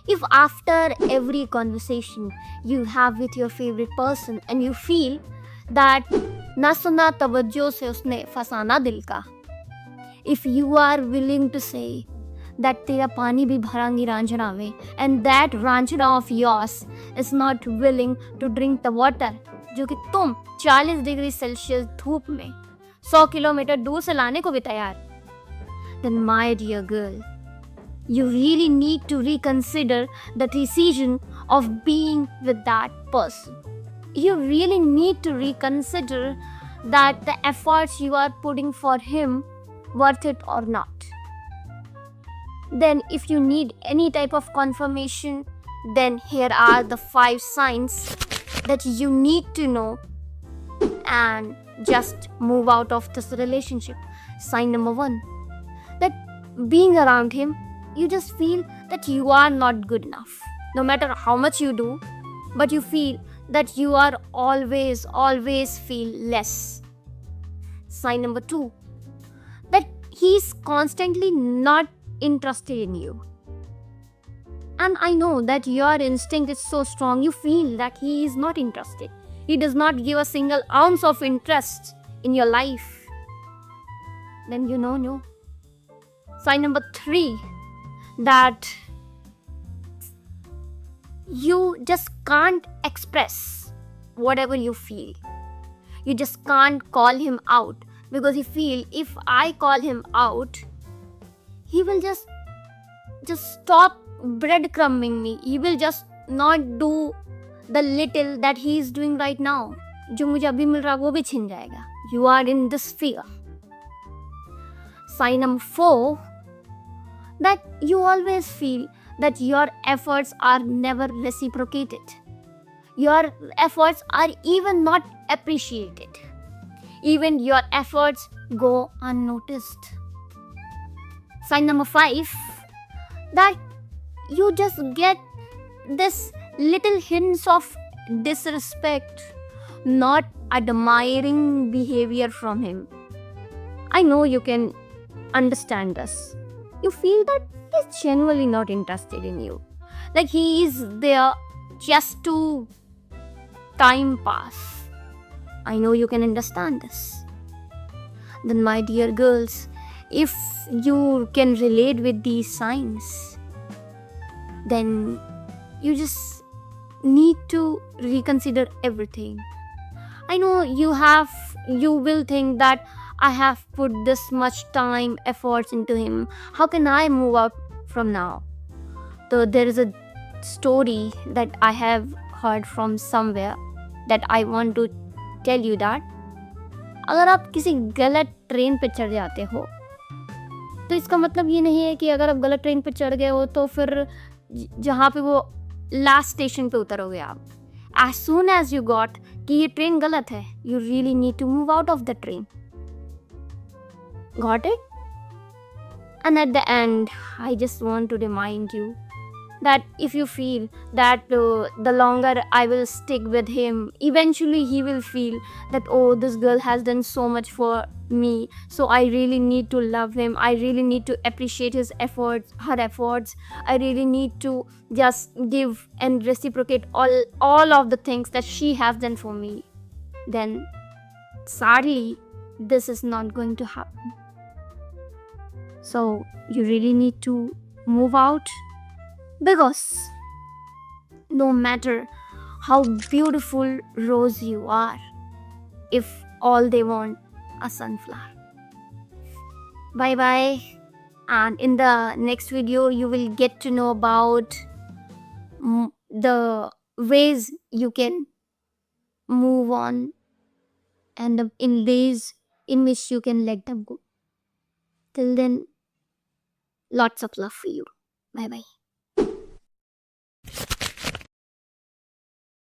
If after every conversation you have with your favorite person and you feel that ना सुना तवज्जो से उसने फसाना दिल का, if you are willing to say that तेरा पानी भी भरांगी रांझना में and that Raanjhanaa of yours is not willing to drink the water जो कि तुम 40 डिग्री सेल्सियस धूप में 100 किलोमीटर दूर से लाने को भी तैयार, then my dear girl, you really need to reconsider the decision of being with that person. You really need to reconsider that the efforts you are putting for him worth it or not. Then if you need any type of confirmation, then here are the 5 signs that you need to know and just move out of this relationship. Sign number 1, that being around him, you just feel that you are not good enough. No matter how much you do, but you feel that you are always feel less. Sign number 2, that he's constantly not interested in you. And I know that your instinct is so strong, you feel that he is not interested. He does not give a single ounce of interest in your life. Then you know, no. Sign number 3, that you just can't express whatever you feel. You just can't call him out because you feel if I call him out, he will just stop breadcrumbing me. He will just not do the little that he is doing right now. जो मुझे अभी मिल रहा वो भी छिन जाएगा. You are in this fear. Sign number 4, that you always feel that your efforts are never reciprocated. Your efforts are even not appreciated. Even your efforts go unnoticed. Sign number 5, that you just get this little hints of disrespect, not admiring behavior from him. I know you can understand this. You feel that he's genuinely not interested in you. Like he is there just to time pass. I know you can understand this. Then my dear girls, if you can relate with these signs, then you just need to reconsider everything. I know you will think that I have put this much time, efforts into him. How can I move out from now? So there is a story that I have heard from somewhere that I want to tell you that अगर आप किसी गलत train पे चढ़ जाते हो तो इसका मतलब ये नहीं है कि अगर आप गलत ट्रेन पे चढ़ गए हो तो फिर जहाँ पे वो लास्ट स्टेशन पे उतरोगे आप. As soon as you got कि ये ट्रेन गलत है, you really need to move out of the train. Got it? And at the end, I just want to remind you that if you feel that the longer I will stick with him, eventually he will feel that, oh, this girl has done so much for me, so I really need to love him. I really need to appreciate his efforts, her efforts. I really need to just give and reciprocate all of the things that she has done for me. Then, sadly, this is not going to happen. So, you really need to move out. Because no matter how beautiful rose you are, if all they want a sunflower. Bye bye. And in the next video, you will get to know about the ways you can move on and in ways in which you can let them go. Till then, lots of love for you. Bye bye.